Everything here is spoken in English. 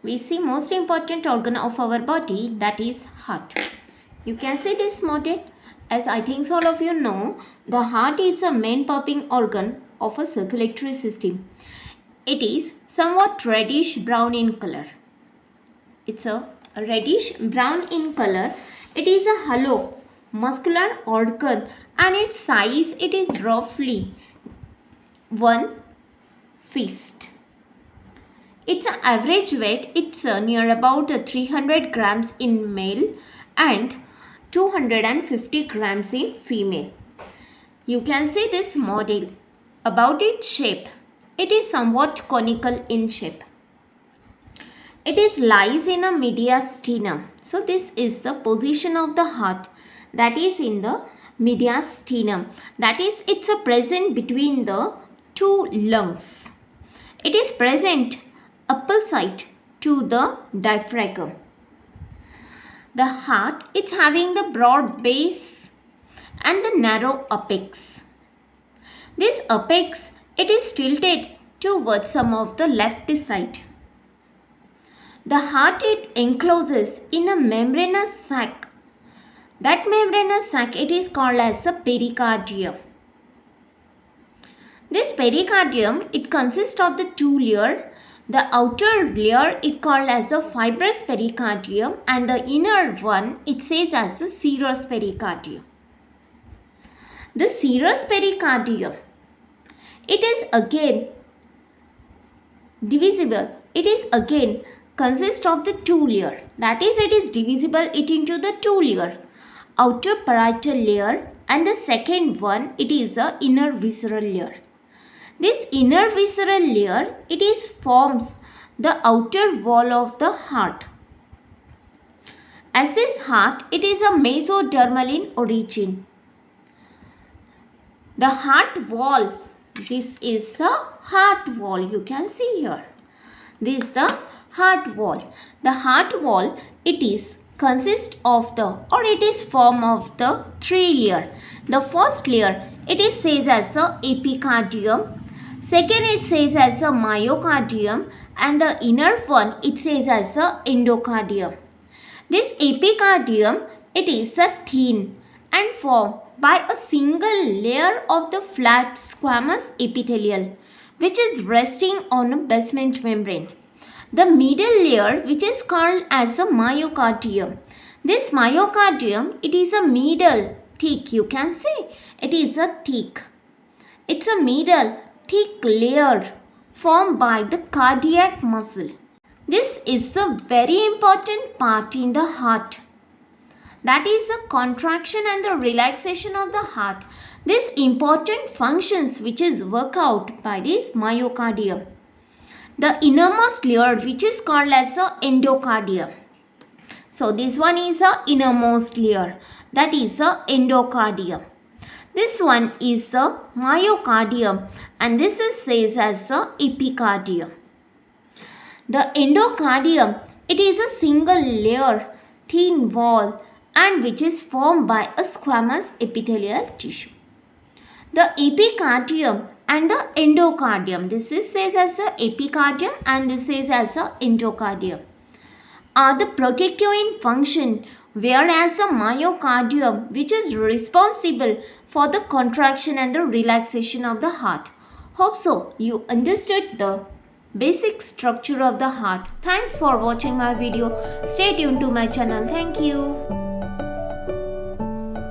we see most important organ of our body, that is heart. You can see this model. As I think all of you know, the heart is the main pumping organ of a circulatory system. It is somewhat reddish brown in color. It's a reddish brown in color. It is a hollow muscular organ and its size it is roughly one fist. Its average weight it's near about 300 grams in male and 250 grams in female. You can see this model. About its shape, it is somewhat conical in shape. It is lies in a mediastinum. So this is the position of the heart, that is in the mediastinum. That is, it's a present between the two lungs. It is present opposite to the diaphragm. The heart, it's having the broad base and the narrow apex. This apex, it is tilted towards some of the left side. The heart, it encloses in a membranous sac. That membranous sac, it is called as the pericardium. This pericardium, it consists of the two layers. The outer layer it called as a fibrous pericardium and the inner one it says as a serous pericardium. The serous pericardium, it is again divisible. It is again consists of the two layer. That is, it is divisible it into the two layer. Outer parietal layer and the second one it is a inner visceral layer. This inner visceral layer, it is forms the outer wall of the heart. As this heart, it is a mesodermal in origin. The heart wall, this is the heart wall, you can see here. This is the heart wall. The heart wall, it is consist of the, or it is form of the three layer. The first layer, it is says as the epicardium. Second, it says as a myocardium and the inner one, it says as a endocardium. This epicardium, it is a thin and formed by a single layer of the flat squamous epithelial which is resting on a basement membrane. The middle layer which is called as a myocardium. This myocardium, it is a middle thick, you can say. It is a thick. It's a middle thick layer formed by the cardiac muscle. This is the very important part in the heart. That is the contraction and the relaxation of the heart. This important functions which is worked out by this myocardium. The innermost layer which is called as the endocardium. So this one is the innermost layer, that is the endocardium. This one is the myocardium and this is says as the epicardium. The endocardium, it is a single layer, thin wall and which is formed by a squamous epithelial tissue. The epicardium and the endocardium, this is says as the epicardium and this is as the endocardium, are the protective in function, whereas the myocardium which is responsible for the contraction and the relaxation of the heart. Hope so you understood the basic structure of the heart. Thanks for watching my video. Stay tuned to my channel. Thank you.